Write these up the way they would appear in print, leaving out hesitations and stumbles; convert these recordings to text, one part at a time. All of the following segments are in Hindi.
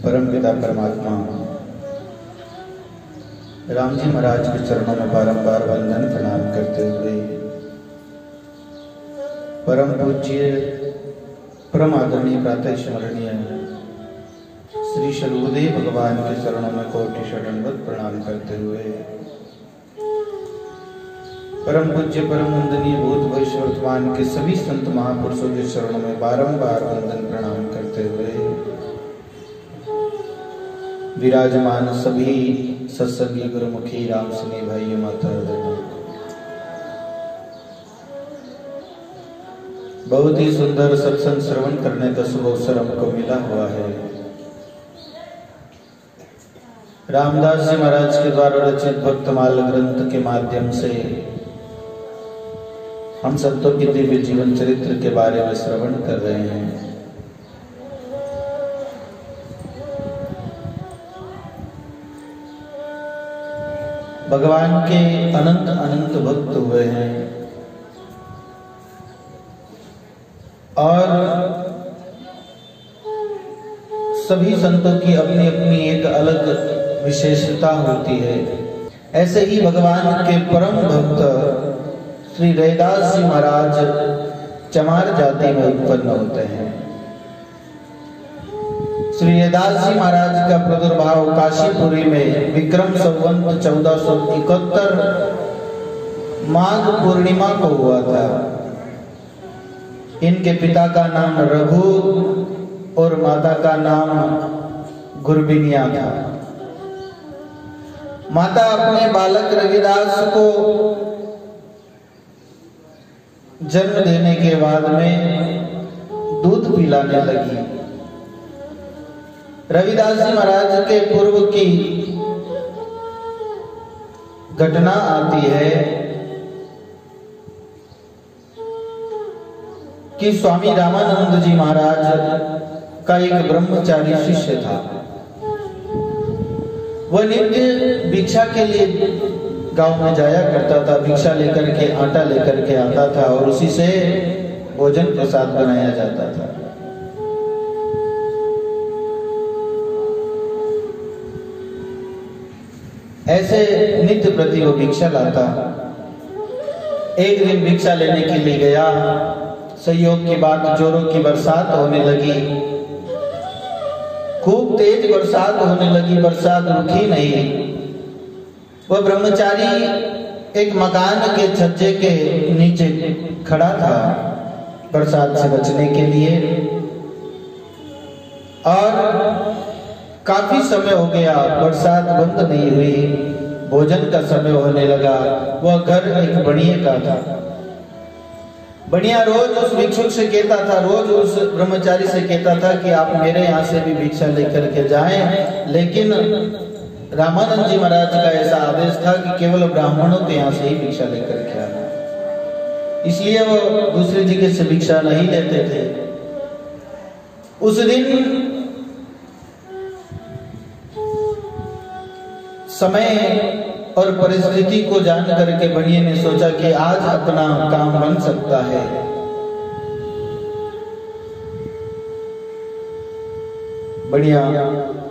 परमपिता परमात्मा राम जी महाराज के चरणों में बारंबार वंदन प्रणाम करते हुए परम पूज्य परम आदरणीय प्रातः स्मरणीय श्री शलभदेव भगवान के चरणों में कोटि शरणवत प्रणाम करते हुए परम पूज्य परम वंदनीय भूत भविष्य वर्तमान के सभी संत महापुरुषों के चरणों में बारंबार वंदन प्रणाम करते हुए विराजमान सभी सत्संगी गुरुमुखी राम स्नेही भाइयों माता बहनों, बहुत ही सुंदर सत्संग श्रवण करने का शुभ अवसर हमको मिला हुआ है। रामदास जी महाराज के द्वारा रचित भक्तमाल ग्रंथ के माध्यम से हम संतों के दिव्य जीवन चरित्र के बारे में श्रवण कर रहे हैं। भगवान के अनंत अनंत भक्त हुए हैं और सभी संतों की अपनी अपनी एक अलग विशेषता होती है। ऐसे ही भगवान के परम भक्त श्री रैदास जी महाराज चमार जाति में उत्पन्न होते हैं। श्री रैदास जी महाराज का प्रादुर्भाव काशीपुरी में विक्रम संवत 1471 माघ पूर्णिमा को हुआ था। इनके पिता का नाम रघु और माता का नाम गुरबिनिया था। माता अपने बालक रविदास को जन्म देने के बाद में दूध पिलाने लगी। रविदास जी महाराज के पूर्व की घटना आती है कि स्वामी रामानंद जी महाराज का एक ब्रह्मचारी शिष्य था। वह नित्य भिक्षा के लिए गांव में जाया करता था। भिक्षा लेकर के आटा लेकर के आता था और उसी से भोजन प्रसाद बनाया जाता था। ऐसे नित्य प्रति वो भिक्षा लाता। एक दिन भिक्षा लेने के लिए गया। संयोग की बात, जोरों की बरसात होने लगी। खूब तेज बरसात होने लगी। बरसात रुकी नहीं। वह ब्रह्मचारी एक मकान के छज्जे के नीचे खड़ा था बरसात से बचने के लिए और काफी समय हो गया, बरसात बंद नहीं हुई। भोजन का समय होने लगा। वह घर एक बनिए का था। बनिया रोज उस भिक्षुक से कहता था, रोज उस ब्रह्मचारी से कहता था कि आप मेरे यहाँ से भी भिक्षा लेकर के जाएं। लेकिन रामानंद जी महाराज का ऐसा आदेश था कि केवल ब्राह्मणों के यहाँ से ही भिक्षा लेकर के आना। इसलिए वो दूसरी जगह से भिक्षा नहीं लेते थे। उस दिन समय और परिस्थिति को जान करके बनिए ने सोचा कि आज अपना काम बन सकता है। बढ़िया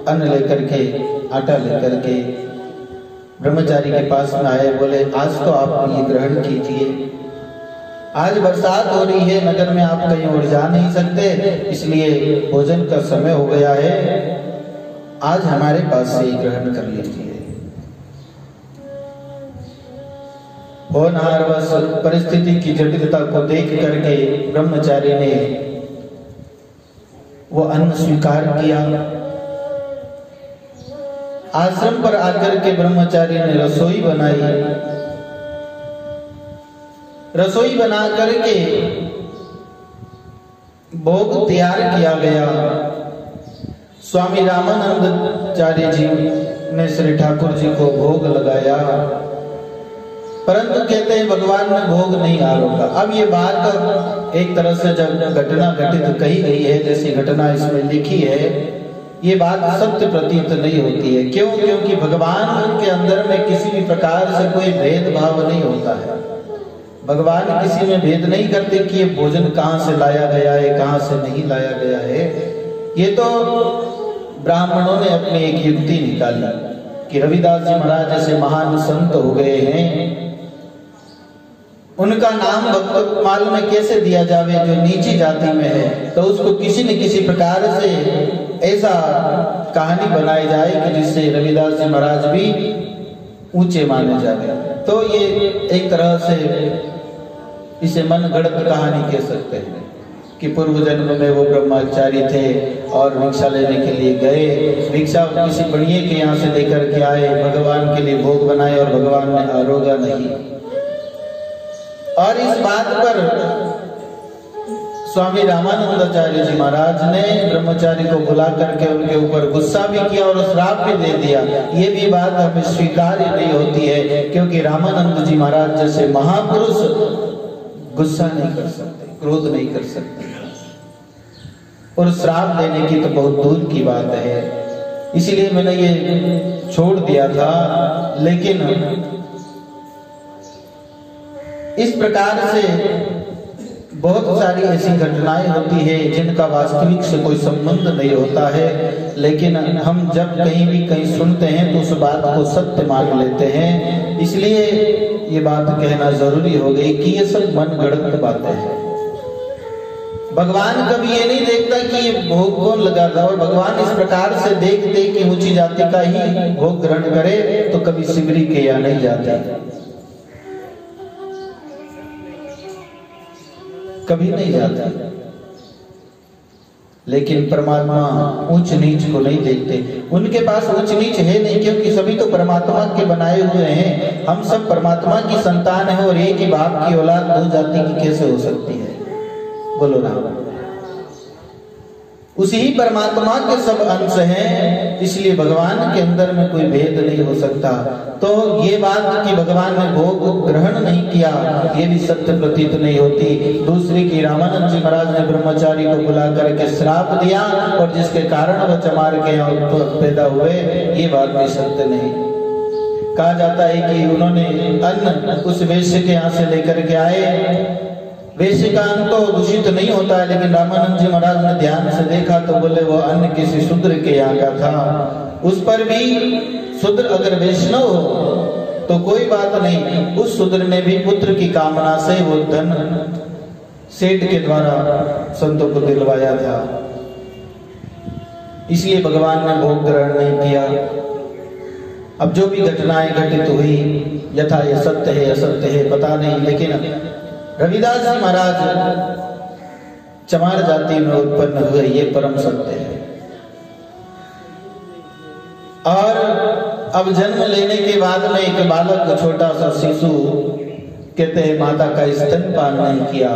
अन्न लेकर के, आटा लेकर के ब्रह्मचारी के पास में आए। बोले, आज तो आप ये ग्रहण कीजिए। आज बरसात हो रही है, नगर में आप कहीं और जा नहीं सकते, इसलिए भोजन का समय हो गया है। आज हमारे पास से ग्रहण कर लीजिए। होनहार बस परिस्थिति की जटिलता को देख करके ब्रह्मचारी ने वो अन्न स्वीकार किया। आश्रम पर आकर के ब्रह्मचारी ने रसोई बनाई। रसोई बना करके भोग तैयार किया गया। स्वामी रामानंदाचार्य जी ने श्री ठाकुर जी को भोग लगाया, परंतु कहते हैं भगवान ने भोग नहीं आरोगा। अब ये बात एक तरह से जब घटना घटित कही गई है, जैसी घटना इसमें लिखी है, ये बात सत्य प्रतीत नहीं होती है। क्यों? क्योंकि भगवान के अंदर में किसी भी प्रकार से कोई भेदभाव नहीं होता है। भगवान किसी में भेद नहीं करते कि ये भोजन कहाँ से लाया गया है, कहाँ से नहीं लाया गया है। ये तो ब्राह्मणों ने अपनी एक युक्ति निकाली कि रविदास जी महाराज जैसे महान संत हो गए हैं, उनका नाम भक्तमाल में कैसे दिया जावे जो नीची जाति में है, तो उसको किसी न किसी प्रकार से ऐसा कहानी बनाई जाए कि जिससे रविदास जी महाराज भी ऊंचे माने जावे। तो ये एक तरह से इसे मन गढ़ंत कहानी कह सकते हैं कि पूर्व जन्म में वो ब्रह्मचारी थे और भिक्षा लेने के लिए गए, भिक्षा किसी बढ़िया के यहाँ से लेकर के आए, भगवान के लिए भोग बनाए और भगवान ने आरोगा नहीं। और इस बात पर स्वामी रामानंदाचार्य जी महाराज ने ब्रह्मचारी को बुला करके उनके ऊपर गुस्सा भी किया और श्राप भी दे दिया। ये भी बात हमें स्वीकार्य नहीं होती है, क्योंकि रामानंद जी महाराज जैसे महापुरुष गुस्सा नहीं कर सकते, क्रोध नहीं कर सकते, और श्राप देने की तो बहुत दूर की बात है। इसीलिए मैंने ये छोड़ दिया था। लेकिन इस प्रकार से बहुत सारी ऐसी घटनाएं होती है जिनका वास्तविक से कोई संबंध नहीं होता है, लेकिन हम जब कहीं भी कहीं सुनते हैं तो उस बात को सत्य मान लेते हैं। इसलिए ये बात कहना जरूरी हो गई कि ये सब मन गढ़ंत बातें हैं। भगवान कभी ये नहीं देखता कि ये भोग कौन लगा था, और भगवान इस प्रकार से देखते कि ऊंची जाति का ही भोग ग्रहण करे तो कभी सिमरी के यहाँ नहीं जाता, कभी नहीं जाता। लेकिन परमात्मा ऊंच नीच को नहीं देखते, उनके पास ऊंच नीच है नहीं, क्योंकि सभी तो परमात्मा के बनाए हुए हैं। हम सब परमात्मा की संतान हैं और एक ही बाप की औलाद दो जाति की कैसे हो सकती है? बोलो ना। उसी ही परमात्मा के सब अंश हैं, इसलिए भगवान के अंदर में कोई भेद नहीं हो सकता। तो ये बात कि भगवान ने भोग ग्रहण नहीं किया, ये भी सत्य प्रतीत नहीं होती। दूसरी की रामानंद जी महाराज ने ब्रह्मचारी को बुला करके श्राप दिया और जिसके कारण वह चमार के यहाँ पैदा हुए, ये बात भी सत्य नहीं। कहा जाता है कि उन्होंने अन्न उस वैश्य के यहाँ से लेकर के आए। वैश्य का अन्न तो दूषित नहीं होता है, लेकिन रामानंद जी महाराज ने ध्यान से देखा तो बोले वो अन्न किसी शूद्र के यहाँ का था। उस पर भी शूद्र अगर वैष्णव हो तो कोई बात नहीं, उस शूद्र ने भी पुत्र की कामना से वो धन सेठ के द्वारा संतों को दिलवाया था, इसलिए भगवान ने भोग ग्रहण नहीं किया। अब जो भी घटनाएं घटित हुई, यथा ये सत्य है असत्य है पता नहीं, लेकिन रविदास जी महाराज चमार जाति में उत्पन्न हुए, ये परम सत्य है। और अब जन्म लेने के बाद में एक बालक, छोटा सा शिशु, कहते हैं माता का स्तनपान नहीं किया।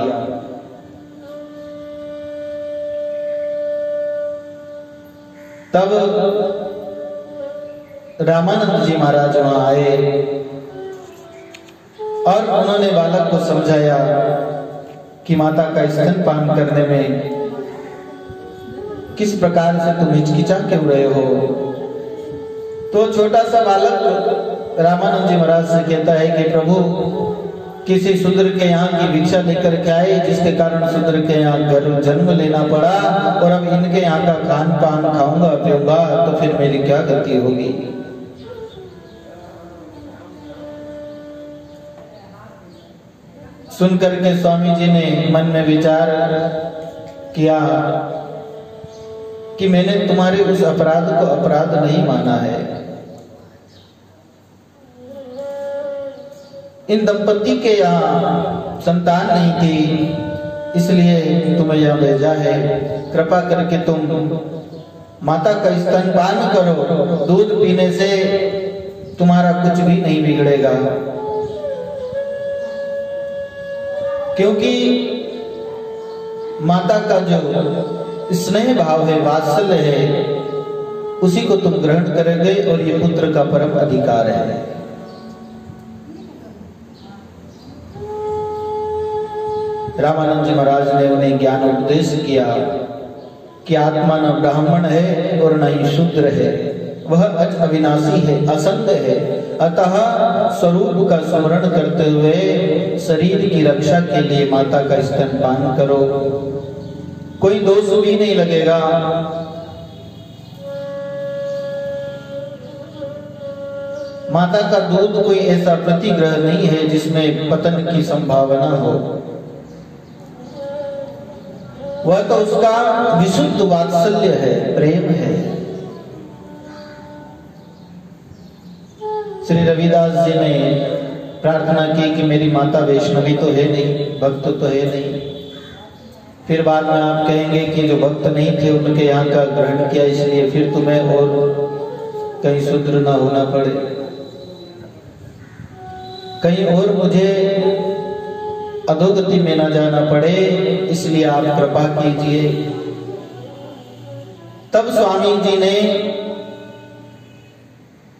तब रामानंद जी महाराज वहां आए और उन्होंने बालक को समझाया कि माता का स्तनपान करने में किस प्रकार से तुम हिचकिचा क्यों रहे हो। तो छोटा सा बालक रामानंद जी महाराज से कहता है कि प्रभु, किसी शूद्र के यहाँ की भिक्षा लेकर के आए, जिसके कारण शूद्र के यहाँ जन्म लेना पड़ा, और अब इनके यहाँ का खान पान खाऊंगा पीऊंगा तो फिर मेरी क्या गति होगी। सुनकर के स्वामी जी ने मन में विचार किया कि मैंने तुम्हारे उस अपराध को अपराध नहीं माना है। इन दंपति के यहाँ संतान नहीं थी, इसलिए तुम्हें यहाँ भेजा है। कृपा करके तुम माता का स्तनपान करो, दूध पीने से तुम्हारा कुछ भी नहीं बिगड़ेगा, क्योंकि माता का जो स्नेह भाव है, वात्सल्य है, उसी को तुम ग्रहण करोगे और ये पुत्र का परम अधिकार है। रामानंद जी महाराज ने उन्हें ज्ञान उपदेश किया कि आत्मा न ब्राह्मण है और न ही शूद्र है, वह अज अविनाशी है, असंग है। अतः स्वरूप का स्मरण करते हुए शरीर की रक्षा के लिए माता का स्तनपान करो, कोई दोष भी नहीं लगेगा। माता का दूध कोई ऐसा प्रतिग्रह नहीं है जिसमें पतन की संभावना हो। वह तो उसका विशुद्ध वात्सल्य है, प्रेम है। श्री रविदास जी ने प्रार्थना की कि मेरी माता वैष्णवी तो है नहीं, भक्त तो है नहीं। फिर बाद में आप कहेंगे कि जो भक्त नहीं थे उनके यहाँ का ग्रहण किया, इसलिए फिर तुम्हें और कहीं शूद्र ना होना पड़े, कहीं और मुझे अधोगति में ना जाना पड़े, इसलिए आप कृपा कीजिए। तब स्वामी जी ने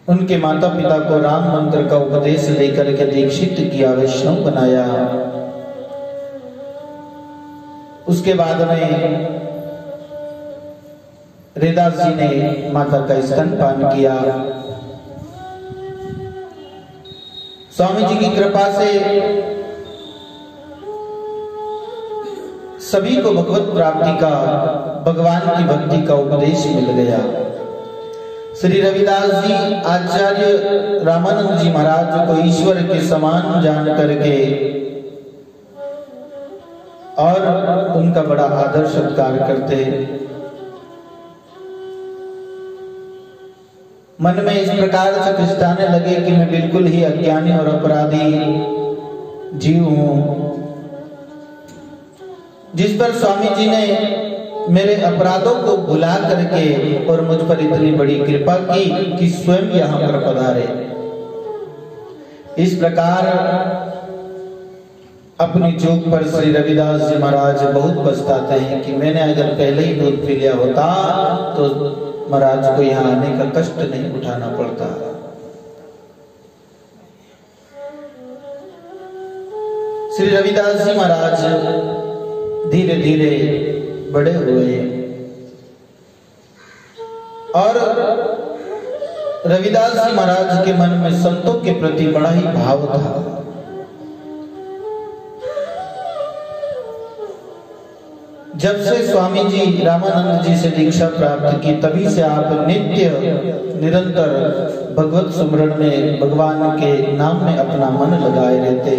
उनके माता पिता को राम मंत्र का उपदेश लेकर के दीक्षित किया, वैष्णव बनाया। उसके बाद में रविदास जी ने माता का स्तनपान किया। स्वामी जी की कृपा से सभी को भगवत प्राप्ति का, भगवान की भक्ति का उपदेश मिल गया। श्री रविदास जी आचार्य रामानंद जी महाराज को ईश्वर के समान जान करके और उनका बड़ा आदर सत्कार करते। मन में इस प्रकार से खिंचाने लगे कि मैं बिल्कुल ही अज्ञानी और अपराधी जीव हूं, जिस पर स्वामी जी ने मेरे अपराधों को भुला करके और मुझ पर इतनी बड़ी कृपा की कि स्वयं यहां पर पधारे। इस प्रकार अपनी चूक पर श्री रविदास जी महाराज बहुत पछताते हैं कि मैंने अगर पहले ही दूध पी लिया होता तो महाराज को यहाँ आने का कष्ट नहीं उठाना पड़ता। श्री रविदास जी महाराज धीरे धीरे बड़े हुए और रविदास जी महाराज के मन में संतों के प्रति बड़ा ही भाव था। जब से स्वामी जी रामानंद जी से दीक्षा प्राप्त की, तभी से आप नित्य निरंतर भगवत सुमरण में, भगवान के नाम में अपना मन लगाए रहते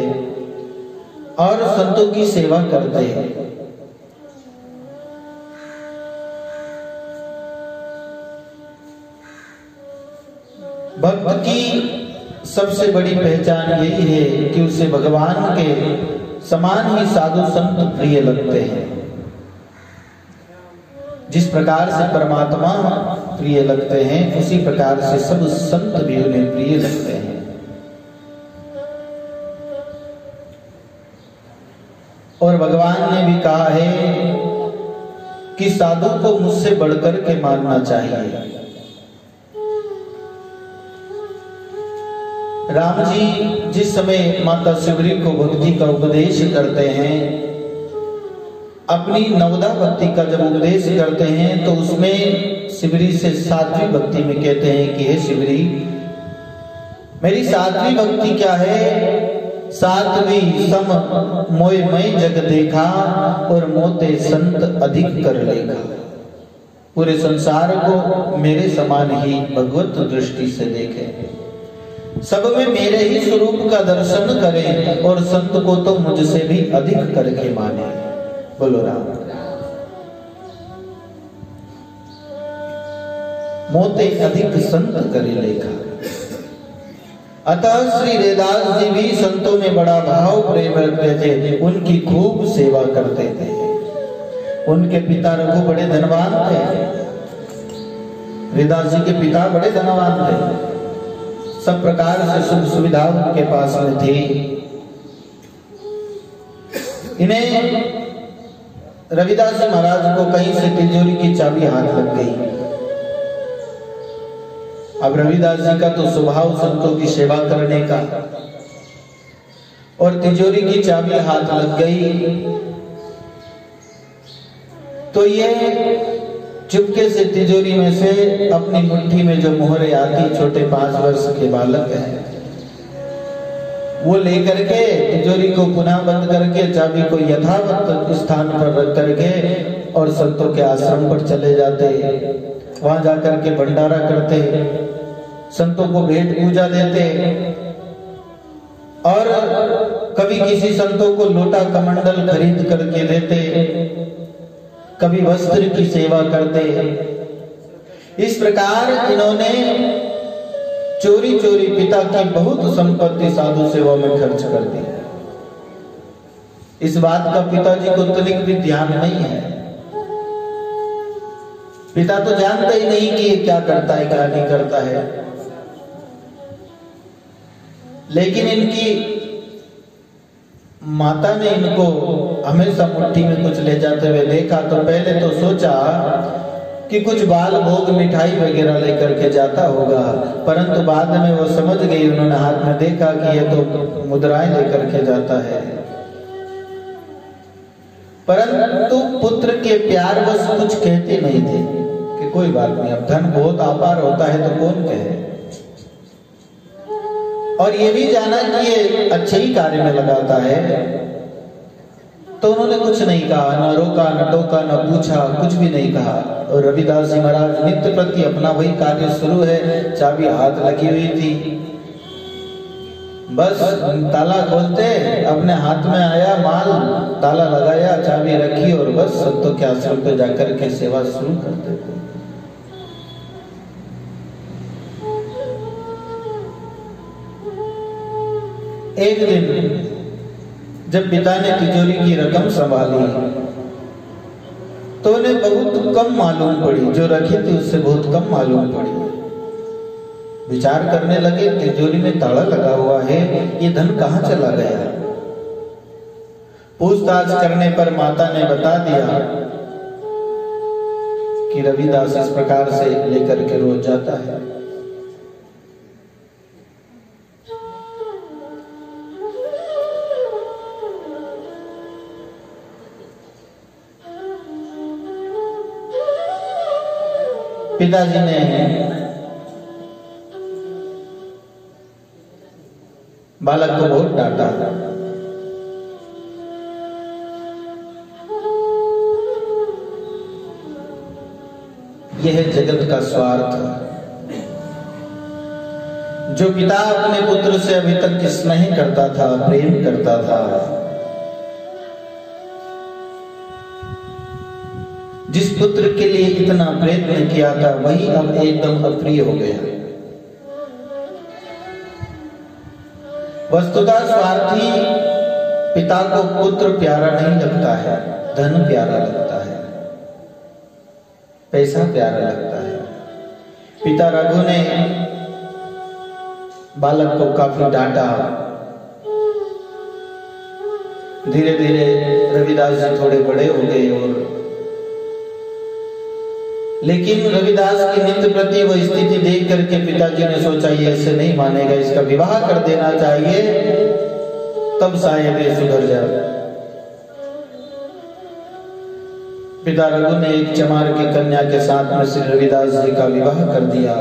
और संतों की सेवा करते हैं। भक्त की सबसे बड़ी पहचान यही है कि उसे भगवान के समान ही साधु संत प्रिय लगते हैं। जिस प्रकार से परमात्मा प्रिय लगते हैं, उसी प्रकार से सब संत भी उन्हें प्रिय लगते हैं। और भगवान ने भी कहा है कि साधु को मुझसे बढ़कर के मानना चाहिए। राम जी जिस समय माता शिवरी को भक्ति का उपदेश करते हैं, अपनी नवदा भक्ति का जब उपदेश करते हैं तो उसमें शिवरी से सात्विक भक्ति में कहते हैं कि हे शिवरी, मेरी सात्विक भक्ति क्या है? सात्वी सम मोय मय जग देखा और मोते संत अधिक कर लेगा। पूरे संसार को मेरे समान ही भगवत दृष्टि से देखे, सब में मेरे ही स्वरूप का दर्शन करें और संत को तो मुझसे भी अधिक करके माने। बोलो राम। मोते अधिक संत करे लेखा। अतः श्री रविदास जी भी संतों में बड़ा भाव प्रेम रखते थे, उनकी खूब सेवा करते थे। उनके पिता रघु बड़े धनवान थे। रविदास जी के पिता बड़े धनवान थे, सब प्रकार से सुख सुविधा उनके पास में थी। इन्हें रविदास जी महाराज को कहीं से तिजोरी की चाबी हाथ लग गई। अब रविदास जी का तो स्वभाव संतों की सेवा करने का, और तिजोरी की चाबी हाथ लग गई तो ये चुपके से तिजोरी में से अपनी मुट्ठी में जो मोहरे आती, छोटे 5 वर्ष के बालक हैं, वो लेकर के तिजोरी को पुनः बंद करके चाबी को यथावत स्थान पर रख करके और संतों के आश्रम पर चले जाते। वहां जाकर के भंडारा करते, संतों को भेंट पूजा देते और कभी किसी संतों को लोटा कमंडल खरीद करके देते, कभी वस्त्र की सेवा करते। इस प्रकार इन्होंने चोरी चोरी पिता की बहुत संपत्ति साधु सेवा में खर्च कर दी। इस बात का पिताजी को तनिक भी ध्यान नहीं है। पिता तो जानता ही नहीं कि ये क्या करता है क्या नहीं करता है। लेकिन इनकी माता ने इनको हमेशा मुट्ठी में कुछ ले जाते हुए देखा तो पहले तो सोचा कि कुछ बाल भोग मिठाई वगैरह लेकर के जाता होगा, परंतु बाद में वो समझ गई। उन्होंने हाथ में देखा कि ये तो मुद्राएं लेकर के जाता है। परंतु पुत्र के प्यार बस कुछ कहते नहीं थे कि कोई बात नहीं, अब धन बहुत आपार होता है तो कौन कहे। और ये भी जाना कि ये अच्छे ही कार्य में लगाता है, तो उन्होंने कुछ नहीं कहा, न रोका न टोका न पूछा, कुछ भी नहीं कहा। और रविदास जी महाराज नित्य प्रति अपना वही कार्य शुरू है, चाबी हाथ लगी हुई थी, बस ताला खोलते, अपने हाथ में आया माल, ताला लगाया, चाबी रखी और बस संतों के आश्रम पे जाकर के सेवा शुरू कर देते। एक दिन जब पिता ने तिजोरी की रकम संभाली तो उन्हें बहुत कम मालूम पड़ी, जो रखी थी उससे बहुत कम मालूम पड़ी। विचार करने लगे, तिजोरी में ताला लगा हुआ है, ये धन कहाँ चला गया। पूछताछ करने पर माता ने बता दिया कि रविदास इस प्रकार से लेकर के रोज जाता है। पिताजी ने बालक को बहुत डांटा। यह है जगत का स्वार्थ। जो पिता अपने पुत्र से अभी तक स्नेह करता था, प्रेम करता था, जिस पुत्र के लिए इतना प्रयत्न किया था, वही अब एकदम अप्रिय हो गया। वस्तुतः स्वार्थी पिता को पुत्र प्यारा नहीं लगता है, धन प्यारा लगता है, पैसा प्यारा लगता है। पिता रघु ने बालक को काफी डांटा। धीरे धीरे रविदास जी थोड़े बड़े हो गए और लेकिन रविदास की नित्य प्रति वो स्थिति देख करके पिताजी ने सोचा ये ऐसे नहीं मानेगा, इसका विवाह कर देना चाहिए, तब शायद ये सुधर जाए। पिता रघु ने एक चमार की कन्या के साथ में श्री रविदास जी का विवाह कर दिया।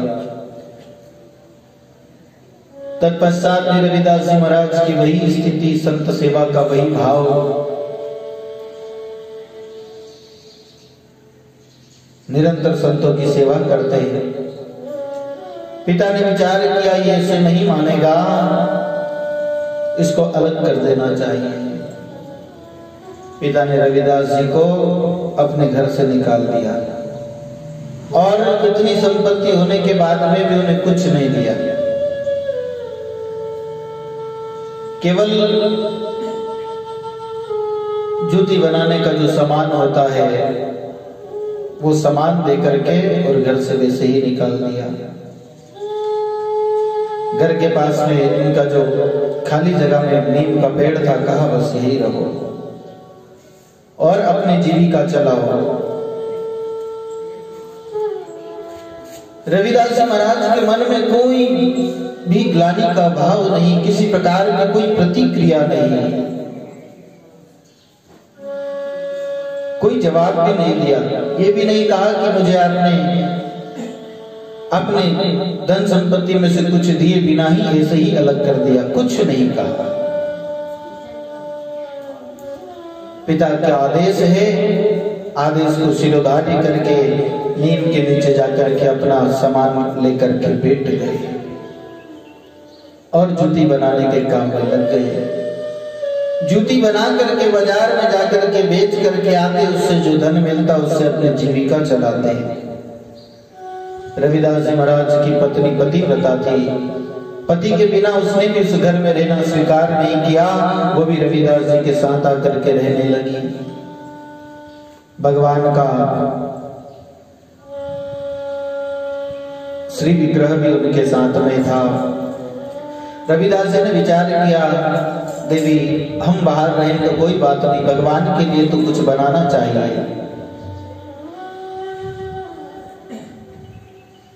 तत्पश्चात भी रविदास जी महाराज की वही स्थिति, संत सेवा का वही भाव, निरंतर संतों की सेवा करते हैं। पिता ने विचार किया ये ऐसे नहीं मानेगा, इसको अलग कर देना चाहिए। पिता ने रविदास जी को अपने घर से निकाल दिया और इतनी संपत्ति होने के बाद में भी उन्हें कुछ नहीं दिया। केवल जूती बनाने का जो सामान होता है वो सामान दे करके और घर से वैसे ही निकाल दिया। घर के पास में इनका जो खाली जगह में नीम का पेड़ था, कहा बस यही रहो और अपनी जीविका चलाओ। रविदास जी महाराज के मन में कोई भी ग्लानि का भाव नहीं, किसी प्रकार की कोई प्रतिक्रिया नहीं, कोई जवाब भी नहीं दिया। ये भी नहीं कहा कि मुझे आपने अपने धन संपत्ति में से कुछ दिए बिना ही ऐसे ही अलग कर दिया, कुछ नहीं कहा। पिता का आदेश है, आदेश को शिरोधार्य करके नीम के नीचे जाकर के अपना सामान लेकर के बैठ गए। और जूती बनाने के काम में लग गए। जूती बना करके बाजार में जाकर के बेच करके आते, उससे जो धन मिलता उससे अपनी जीविका चलाते हैं। रविदास जी महाराज की पत्नी पतिव्रता थी, पति के बिना उसने भी उस घर में रहना स्वीकार नहीं किया, वो भी रविदास जी के साथ आकर के रहने लगी। भगवान का श्री विग्रह भी उनके साथ में था। रविदास जी ने विचार किया, देवी हम बाहर रहें तो कोई बात नहीं, भगवान के लिए तो कुछ बनाना चाहिए।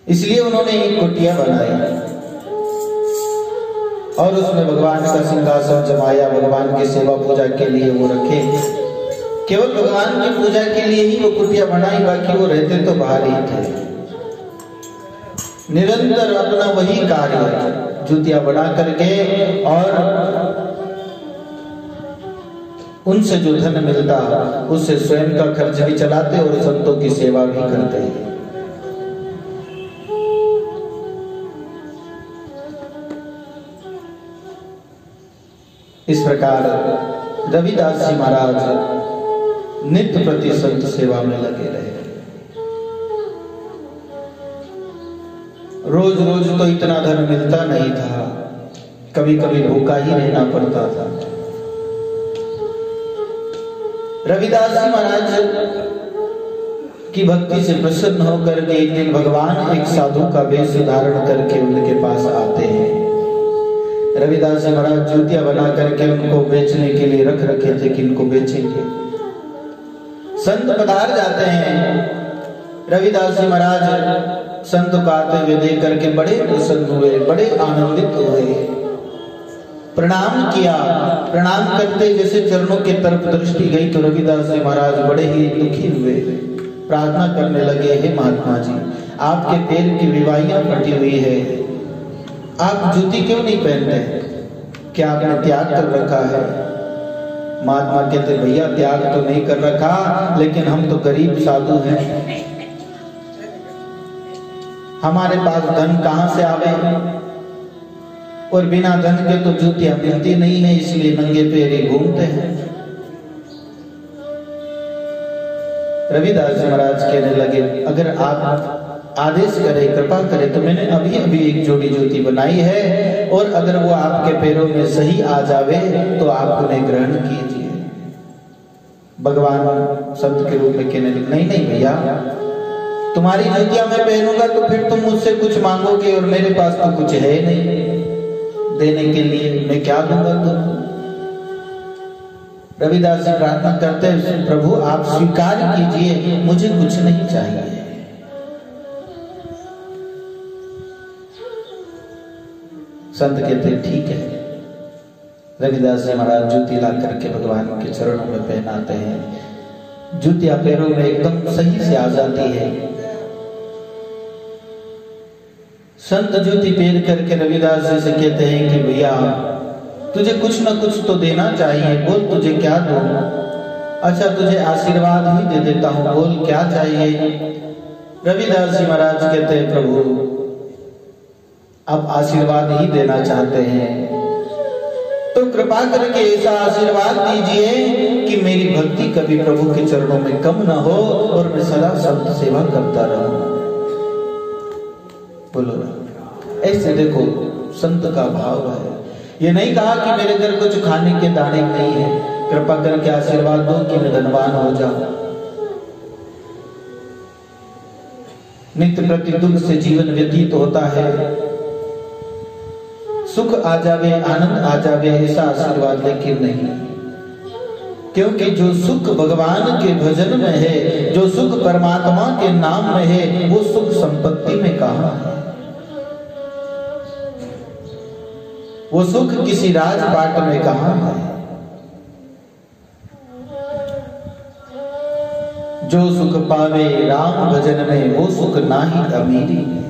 इसलिए उन्होंने एक कुटिया बनाई और उसमें भगवान का सिंहासन जमाया। भगवान की सेवा पूजा के लिए वो रखे, केवल भगवान की पूजा के लिए ही वो कुटिया बनाई, बाकी वो रहते तो बाहर ही थे। निरंतर अपना वही कार्य, जूतियां बना करके और उनसे जो धन मिलता उससे स्वयं का खर्च भी चलाते और संतों की सेवा भी करते हैं। इस प्रकार रविदास जी महाराज नित्य प्रति संत सेवा में लगे रहे। रोज रोज तो इतना धन मिलता नहीं था, कभी कभी भूखा ही रहना पड़ता था। रविदास जी महाराज की भक्ति से प्रसन्न होकर के एक दिन भगवान एक साधु का वेश धारण करके उनके पास आते हैं। रविदास जी महाराज जूतियां बना करके उनको बेचने के लिए रख रखे थे कि इनको बेचेंगे। संत पधार जाते हैं। रविदास जी महाराज संत को आते हुए देख करके बड़े प्रसन्न हुए, बड़े आनंदित हुए, प्रणाम किया। प्रणाम करते जैसे चरणों के तरफ दृष्टि गई तो रविदास जी महाराज बड़े ही दुखी हुए, प्रार्थना करने लगे, हे महात्मा जी आपके पैर की विवाहियां फटी हुई है, आप जूती क्यों नहीं पहनते, क्या आपने त्याग कर रखा है? महात्मा कहते भैया त्याग तो नहीं कर रखा, लेकिन हम तो गरीब साधु हैं, हमारे पास धन कहां से आवे, और बिना धन के तो जूतियां मिलती नहीं है, इसलिए नंगे पैर ही घूमते हैं। रविदास जी महाराज कहने लगे अगर आप आदेश करें, कृपा करें तो मैंने अभी अभी एक जोड़ी जूती बनाई है, और अगर वो आपके पैरों में सही आ जावे तो आप उन्हें ग्रहण कीजिए। भगवान संत के रूप में कहने लगे नहीं नहीं भैया, तुम्हारी जूतियां मैं पहनूंगा तो फिर तुम मुझसे कुछ मांगोगे और मेरे पास तो कुछ है नहीं देने के लिए, मैं क्या दूंगा तुम? रविदास जी प्रार्थना करते हैं प्रभु आप स्वीकार कीजिए, मुझे कुछ नहीं चाहिए। संत कहते ठीक है। रविदास जी महाराज जूती ला करके भगवान के चरणों में पहनाते हैं। जूतियां पैरों में एकदम सही से आ जाती है। संत जूती पहन करके रविदास जी से कहते हैं कि भैया तुझे कुछ न कुछ तो देना चाहिए, बोल तुझे क्या दूं? अच्छा तुझे आशीर्वाद ही दे देता हूं, बोल क्या चाहिए? रविदास जी महाराज कहते हैं प्रभु अब आशीर्वाद ही देना चाहते हैं तो कृपा करके ऐसा आशीर्वाद दीजिए कि मेरी भक्ति कभी प्रभु के चरणों में कम न हो और मैं सदा संत सेवा करता रहूं। बोलो ऐसे देखो संत का भाव है। ये नहीं कहा कि मेरे घर कुछ खाने के दाने नहीं है, कृपा करके आशीर्वाद दो कि मैं धनवान हो जाऊं। नित्य प्रति दुख से जीवन व्यतीत होता है, सुख आ जावे आनंद आ जावे ऐसा आशीर्वाद लेकिन नहीं, क्योंकि जो सुख भगवान के भजन में है, जो सुख परमात्मा के नाम में है, वो सुख संपत्ति में कहां है? वो सुख किसी राजपाट में कहां है? जो सुख पावे राम भजन में वो सुख नाही अमीरी में।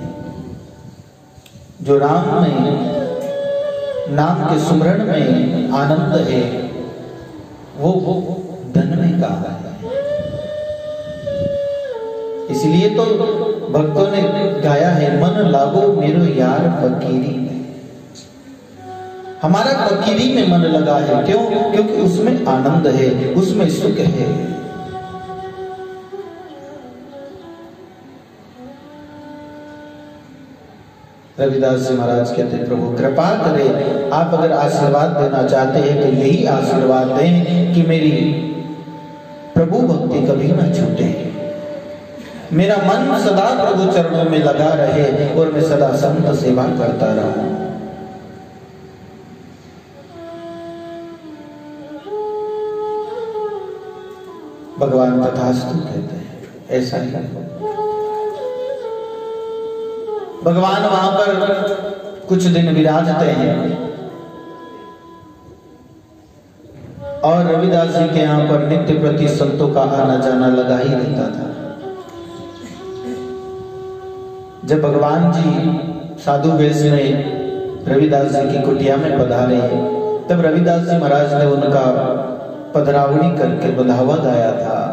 जो राम में नाम के सुमरण में आनंद है वो धन में कहा है। इसलिए तो भक्तों ने गाया है मन लागो मेरो यार फकीरी में। हमारा फकीरी में मन लगा है। क्यों? क्योंकि उसमें आनंद है, उसमें सुख है। रविदास जी महाराज कहते हैं, प्रभु कृपा करें, आप अगर आशीर्वाद देना चाहते हैं तो यही आशीर्वाद दें कि मेरी प्रभु भक्ति कभी ना छूटे, मेरा मन सदा प्रभु चरणों में लगा रहे और मैं सदा संत सेवा करता रहूं। भगवान तथास्तु कहते हैं, ऐसा ही भगवान वहां पर कुछ दिन विराजते हैं और रविदास जी के यहाँ पर नित्य प्रति संतों का आना जाना लगा ही रहता था। जब भगवान जी साधु वेश में रविदास जी की कुटिया में पधारे, तब रविदास जी महाराज ने उनका पधरावड़ी करके बधावा गाया था।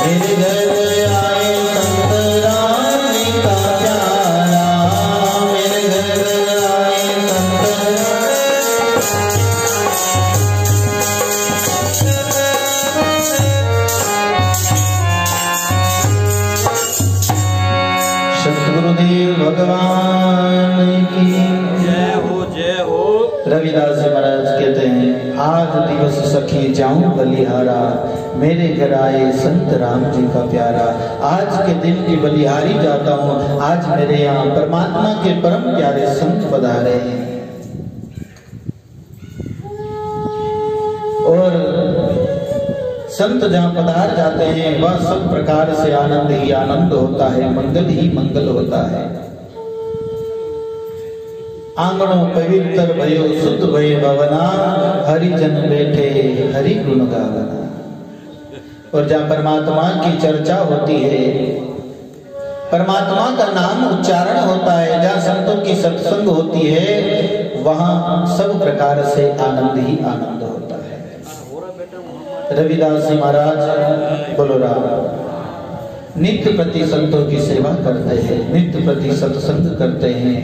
मेरे घर आए संत राम जी का प्यारा, मेरे घर आए संत सतगुरुदेव भगवान की जय हो जय हो। रविदास जी महाराज कहते हैं, आज दिवस सखी जाऊं बलिहारा, मेरे घर आए संत राम जी का प्यारा। आज के दिन की बलिहारी जाता हूँ, आज मेरे यहाँ परमात्मा के परम प्यारे संत पधारे हैं। और संत जहाँ पधार जाते हैं वह सब प्रकार से आनंद ही आनंद होता है, मंगल ही मंगल होता है। आंगणों पवित्र भयो शुद्ध भय भवना, हरिजन बैठे हरि गुण गावना। और जहाँ परमात्मा की चर्चा होती है, परमात्मा का नाम उच्चारण होता है, जहाँ संतों की सत्संग होती है, वहां सब प्रकार से आनंद ही आनंद होता है। रविदास जी महाराज बोलो राम नित्य प्रति संतों की सेवा करते हैं, नित्य प्रति सत्संग करते हैं।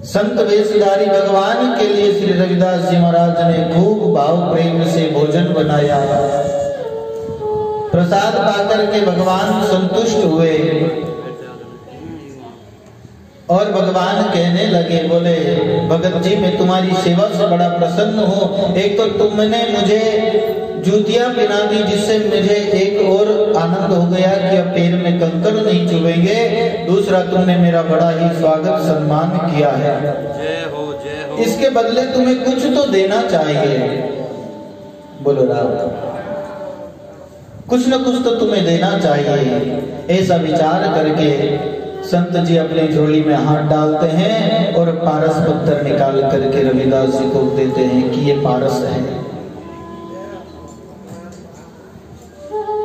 संत वेशधारी भगवान के लिए श्री रविदास जी महाराज ने खूब भाव प्रेम से भोजन बनाया। प्रसाद पाकर के भगवान संतुष्ट हुए और भगवान कहने लगे, बोले भगत जी मैं तुम्हारी सेवा से बड़ा प्रसन्न हूँ। एक तो तुमने मुझे जूतियां पहना दी, जिससे मुझे एक और आनंद हो गया कि अब पैर में कंकड़ नहीं चुभेंगे। दूसरा तुमने मेरा बड़ा ही स्वागत सम्मान किया है, जय हो जय हो। इसके बदले तुम्हें कुछ तो देना चाहिए। बोलो राम कुछ न कुछ तो तुम्हें देना चाहिए। ऐसा विचार करके संत जी अपनी झोली में हाथ डालते हैं और पारस पत्थर निकाल करके रविदास जी को देते हैं कि ये पारस है।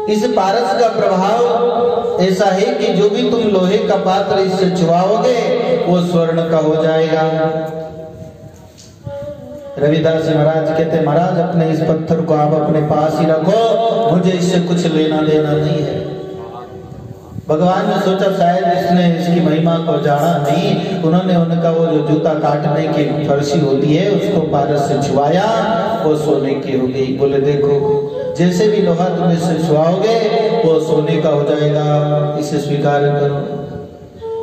इस पारस का प्रभाव ऐसा है कि जो भी तुम लोहे का पात्र इससे छुआओगे वो स्वर्ण का हो जाएगा। रविदास जी महाराज कहते, महाराज अपने इस पत्थर को आप अपने पास ही रखो, मुझे इससे कुछ लेना देना नहीं है। भगवान ने सोचा शायद इसने इसकी महिमा को जाना नहीं, उन्होंने उनका वो जो जूता काटने की फर्शी होती है उसको पारस से छुआया, वो सोने की हो गई। बोले देखो जैसे भी लोहा तुम इससे छुआओगे वो सोने का हो जाएगा, इसे स्वीकार करो।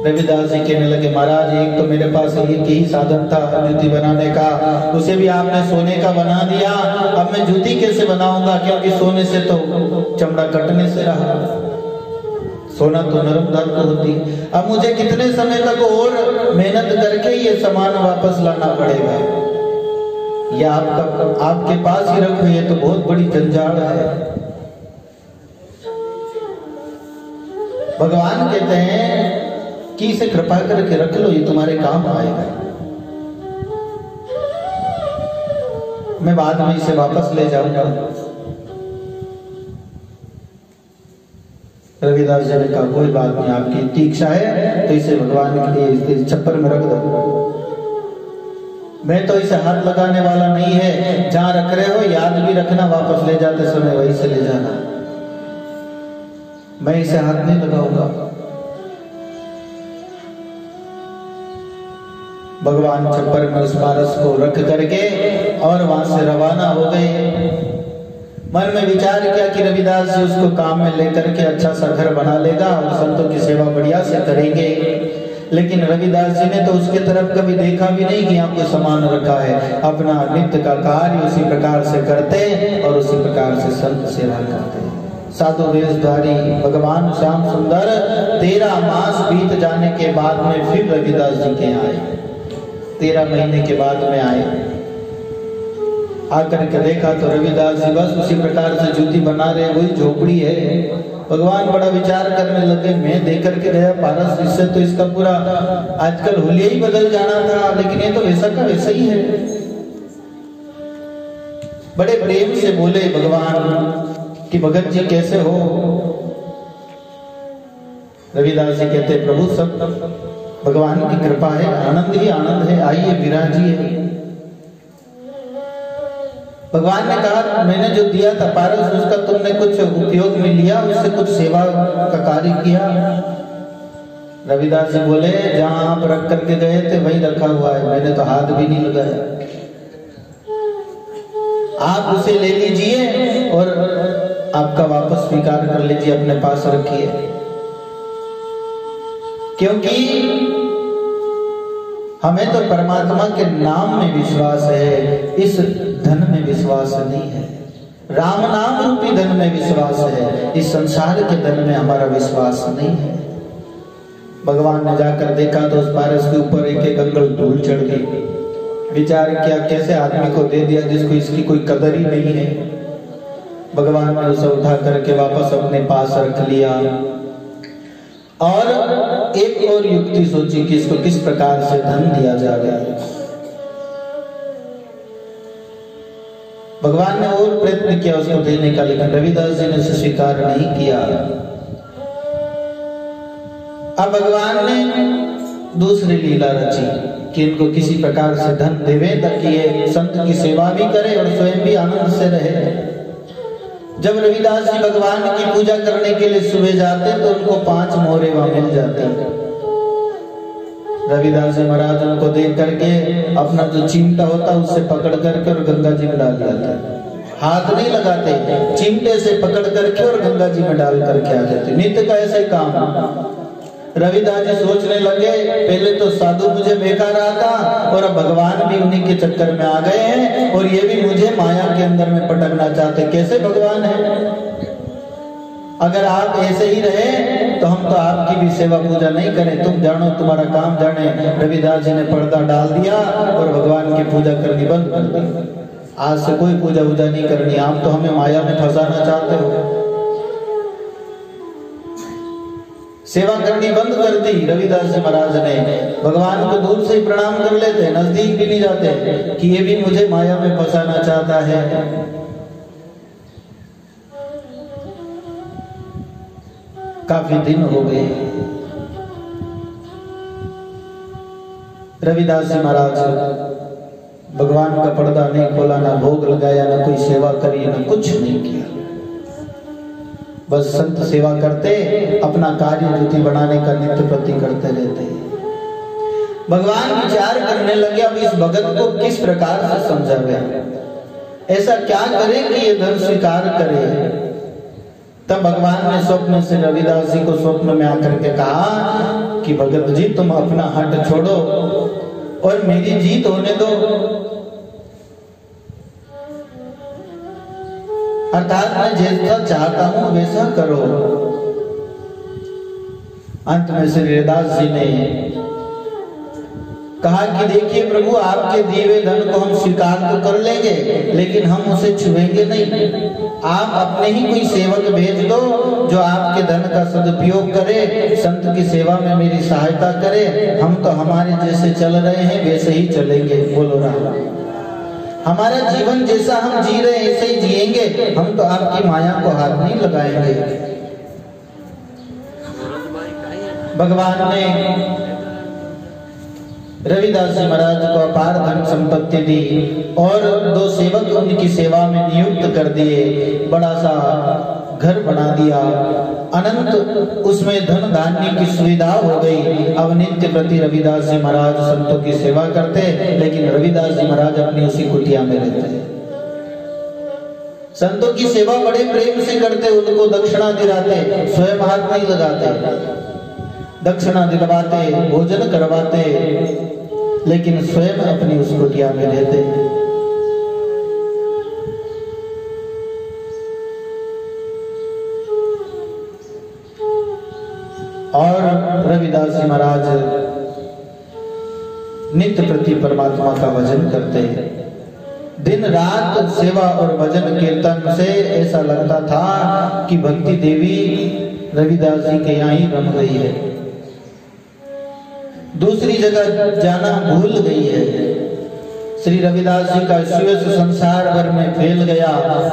रविदास जी कहने लगे, महाराज एक तो मेरे पास एक ही साधन था जूती बनाने का, उसे भी आपने सोने का बना दिया। अब मैं जूती कैसे बनाऊंगा, क्योंकि सोने से तो चमड़ा कटने से रहा, सोना तो नरम धातु होती। अब मुझे कितने समय तक और मेहनत करके ये सामान वापस लाना पड़ेगा, या आपके पास ही रखो, ये तो बहुत बड़ी जंजाल है। भगवान कहते हैं कि इसे कृपा करके रख लो, ये तुम्हारे काम आएगा, मैं बाद में इसे वापस ले जाऊंगा। रविदास जी ने कहा कोई बात नहीं, आपकी इतनी इच्छा है तो इसे भगवान के लिए छप्पर में रख दो, मैं तो इसे हाथ लगाने वाला नहीं है। जहां रख रहे हो याद भी रखना, वापस ले जाते समय वहीं से ले जाना, मैं इसे हाथ नहीं लगाऊंगा। भगवान छप्पर में उस पारस को रख करके और वहां से रवाना हो गए। मन में विचार किया कि रविदास जी उसको काम में लेकर के अच्छा सा घर बना लेगा और संतों की सेवा बढ़िया से करेंगे। लेकिन रविदास जी ने तो उसके तरफ कभी देखा भी नहीं कि यहाँ कोई सामान रखा है। अपना नित्य का कार्य उसी प्रकार से करते और उसी प्रकार से संत सेवा करते। साधु वेशधारी भगवान श्याम सुंदर 13 मास बीत जाने के बाद में फिर रविदास जी के आए। 13 महीने के बाद में आए, आकर के देखा तो रविदास जी बस उसी प्रकार से जूती बना रहे, वही झोपड़ी है। भगवान बड़ा विचार करने लगे, मैं देकर के गया पारस, इससे तो इसका पूरा आजकल हुलिया ही बदल जाना था, लेकिन ये तो वैसा का वैसा ही है। बड़े प्रेम से बोले भगवान कि भगत जी कैसे हो। रविदास जी कहते प्रभु सब भगवान की कृपा है, आनंद ही आनंद है, आइए विराजिए। भगवान ने कहा मैंने जो दिया था पारस उसका तुमने कुछ उपयोग में लिया, उससे कुछ सेवा का कार्य किया? रविदास जी बोले जहां आप रख करके गए थे वही रखा हुआ है, मैंने तो हाथ भी नहीं लगाया। आप उसे ले लीजिए और आपका वापस स्वीकार कर लीजिए, अपने पास रखिए, क्योंकि हमें तो परमात्मा के नाम में विश्वास है, इस धन में विश्वास नहीं है। राम नाम रूपी धन में विश्वास है, इस संसार के धन में हमारा विश्वास नहीं है। भगवान ने जाकर देखा तो उस पारस के ऊपर एक एक अंगुल धूल चढ़ गई। विचार किया कैसे आदमी को दे दिया जिसको इसकी कोई कदर ही नहीं है। भगवान ने उसे उठा करके वापस अपने पास रख लिया और एक और युक्ति सोची कि इसको किस प्रकार से धन दिया जाएगा। भगवान ने और प्रयत्न किया उसको देने का, लेकिन रविदास जी ने उसे स्वीकार नहीं किया। अब भगवान ने दूसरी लीला रची कि इनको किसी प्रकार से धन देवे ताकि ये संत की सेवा भी करे और स्वयं भी आनंद से रहे। जब रविदास जी भगवान की पूजा करने के लिए सुबह जाते तो उनको 5 मोहरे वहां मिल जाते। रविदास जी महाराज उनको देख करके अपना जो चिमटा होता उससे पकड़ करके और गंगा जी में डाल जाते, हाथ नहीं लगाते, चिमटे से पकड़ करके और गंगा जी में डाल करके आ जाते। नित्य का ऐसा ही काम। रविदास जी सोचने लगे पहले तो साधु मुझे बेकार रहा था और अब भगवान भी उन्हीं के चक्कर में आ गए हैं और ये भी मुझे माया के अंदर में पटकना चाहते। कैसे भगवान है? अगर आप ऐसे ही रहे तो हम तो आपकी भी सेवा पूजा नहीं करें, तुम जानो तुम्हारा काम जाने। रविदास जी ने पर्दा डाल दिया और भगवान की पूजा करनी बंद कर दी। आज से कोई पूजा वूजा नहीं करनी, आप तो हमें माया में फंसाना चाहते हो। सेवा करनी बंद कर दी रविदास जी महाराज ने। भगवान को दूर से ही प्रणाम कर लेते, नजदीक भी नहीं जाते कि ये भी मुझे माया में फंसाना चाहता है। काफी दिन हो गए। रविदास जी महाराज भगवान का पर्दा नहीं खोला, ना भोग लगाया, ना कोई सेवा करी, ना कुछ नहीं किया। बस संत सेवा करते, अपना कार्य वृत्ति बनाने का नित्य प्रति करते रहते। भगवान विचार करने लगे अब इस भगत को किस प्रकार से समझावे, ऐसा क्या करे कि ये धन स्वीकार करे। तब भगवान ने स्वप्न से रविदास जी को स्वप्न में आकर के कहा कि भगत जी तुम अपना हट छोड़ो और मेरी जीत होने दो, अर्थात मैं जैसा चाहता हूं वैसा करो। अंत में श्री रविदास जी ने कहा कि देखिए प्रभु आपके दिए हुए धन को हम स्वीकार तो कर लेंगे लेकिन हम उसे छुएंगे नहीं। आप अपने ही कोई सेवक भेज दो जो आपके धन का सदुपयोग करे, संत की सेवा में मेरी सहायता करे। हम तो हमारे जैसे चल रहे हैं वैसे ही चलेंगे। बोलो राम। हमारा जीवन जैसा हम जी रहे हैं ऐसे ही जिएंगे, हम तो आपकी माया को हाथ नहीं लगाएंगे। भगवान ने रविदास जी महाराज को अपार धन संपत्ति दी और 2 सेवक उनकी सेवा में नियुक्त कर दिए। बड़ा सा घर बना दिया, अनंत उसमें धन धान्य की सुविधा हो गई। अब नित्य प्रति रविदास जी महाराज संतों की सेवा करते, लेकिन रविदास जी महाराज अपनी उसी कुटिया में रहते। संतों की सेवा बड़े प्रेम से करते, उनको दक्षिणा दिलाते, स्वयं हाथ नहीं लगाते, दक्षिणा दिलवाते, भोजन करवाते, लेकिन स्वयं अपनी उस कुटिया में रहते। और रविदास जी महाराज नित्य प्रति परमात्मा का भजन करते हैं। दिन रात सेवा और भजन कीर्तन से ऐसा लगता था कि भक्ति देवी रविदास जी के यहाँ ही रम गई है, दूसरी जगह जाना भूल गई है। श्री रविदास जी का सुयश संसार भर में फैल गया।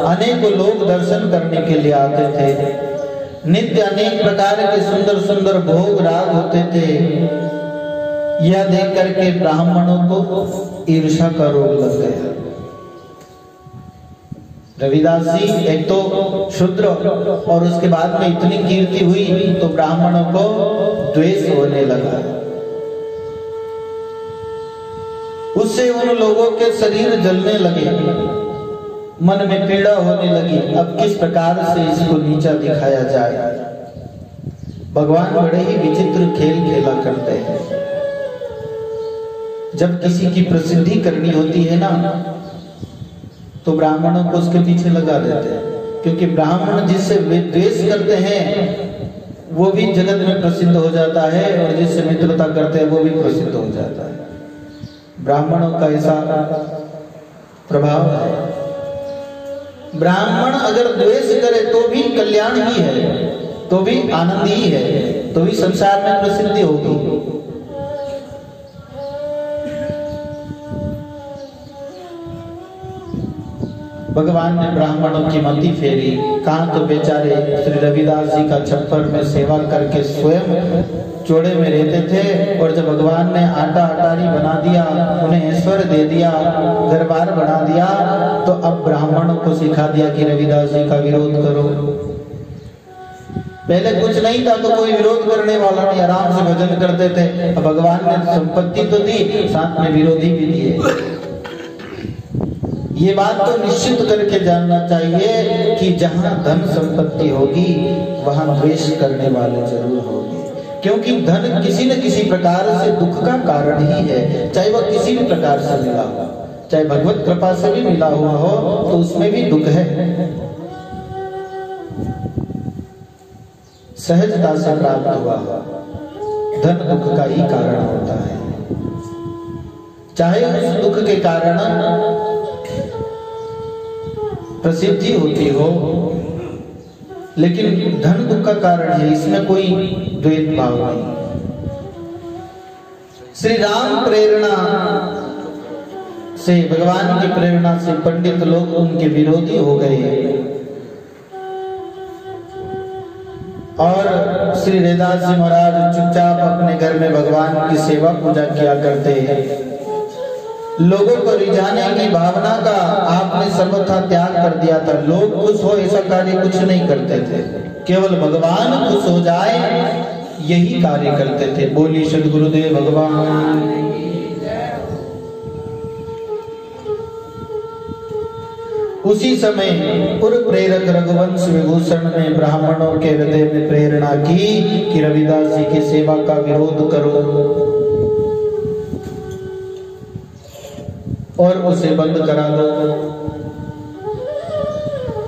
अनेकों लोग दर्शन करने के लिए आते थे। नित्य अनेक प्रकार के सुंदर सुंदर भोग राग होते थे। यह देख करके ब्राह्मणों को ईर्ष्या का रोग लग गया। रविदास जी एक तो शूद्र और उसके बाद में इतनी कीर्ति हुई तो ब्राह्मणों को द्वेष होने लगा। उससे उन लोगों के शरीर जलने लगे, मन में पीड़ा होने लगी। अब किस प्रकार से इसको नीचा दिखाया जाए। भगवान बड़े ही विचित्र खेल खेला करते हैं। जब किसी की प्रसिद्धि करनी होती है ना तो ब्राह्मणों को उसके पीछे लगा देते हैं, क्योंकि ब्राह्मण जिससे द्वेष करते हैं वो भी जगत में प्रसिद्ध हो जाता है और जिससे मित्रता करते हैं वो भी प्रसिद्ध हो जाता है। ब्राह्मणों का ऐसा प्रभाव है। ब्राह्मण अगर द्वेष करे तो भी कल्याण ही है, तो भी आनंद ही है, तो भी संसार में प्रसिद्धि होगी। भगवान ने ब्राह्मणों की मति फेरी। कहाँ तो बेचारे श्री रविदास जी का छप्पर में सेवा करके स्वयं चोड़े में रहते थे, और जब भगवान ने आटा अटारी बना दिया, उन्हें ऐश्वर्य दे दिया, घर बार बना दिया, तो अब ब्राह्मणों को सिखा दिया कि रविदास जी का विरोध करो। पहले कुछ नहीं था तो कोई विरोध करने वाला नहीं, आराम से भजन करते थे। अब भगवान ने संपत्ति तो दी, साथ में विरोधी भी दिए। ये बात तो निश्चित करके जानना चाहिए कि जहां धन संपत्ति होगी वहां द्वेष करने वाले जरूर होंगे, क्योंकि धन किसी न किसी प्रकार से दुख का कारण ही है। चाहे वह किसी भी प्रकार से मिला हो, चाहे भगवत कृपा से भी मिला हुआ हो तो उसमें भी दुख है। सहजता से प्राप्त हुआ धन दुख का ही कारण होता है। चाहे उस दुख के कारण प्रसिद्धि होती हो, लेकिन धन दुख का कारण है, इसमें कोई द्वैत भाव नहीं। श्री राम प्रेरणा से, भगवान की प्रेरणा से पंडित लोग उनके विरोधी हो गए और श्री रविदास जी महाराज चुपचाप अपने घर में भगवान की सेवा पूजा किया करते हैं। लोगों को रिझाने की भावना का आपने सर्वथा त्याग कर दिया था। लोग खुश हो ऐसा कार्य कुछ नहीं करते थे, केवल भगवान खुश हो जाए यही कार्य करते थे। बोली सद्गुरुदेव भगवान। उसी समय पूर्व प्रेरक रघुवंश विभूषण ने ब्राह्मणों के हृदय में प्रेरणा की कि रविदास जी की सेवा का विरोध करो और उसे बंद करा दो।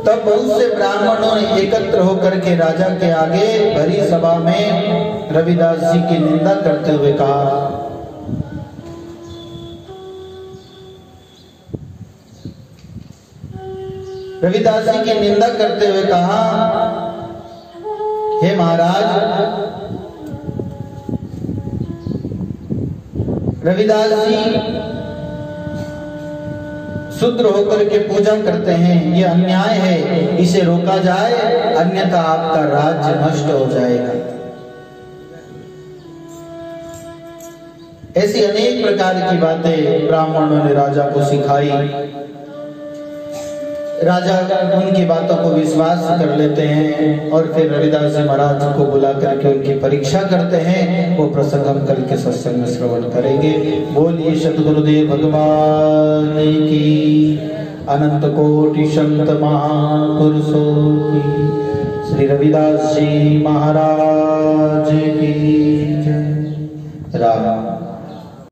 तब बहुत से ब्राह्मणों ने एकत्र होकर के राजा के आगे भरी सभा में रविदास जी की निंदा करते हुए कहा, रविदास जी की निंदा करते हुए कहा, हे महाराज, रविदास जी शूद्र होकर के पूजा करते हैं, ये अन्याय है, इसे रोका जाए, अन्यथा आपका राज्य नष्ट हो जाएगा। ऐसी अनेक प्रकार की बातें ब्राह्मणों ने राजा को सिखाई। राजा उनकी बातों को विश्वास कर लेते हैं और फिर रविदास जी महाराज को बुला करके उनकी परीक्षा करते हैं। वो प्रसंग हम कल के सत्संग में श्रवण करेंगे। बोलिए सद्गुरुदेव भगवान की, अनंत कोटि संत महापुरुषों की, श्री रविदास जी महाराज की जय। राम।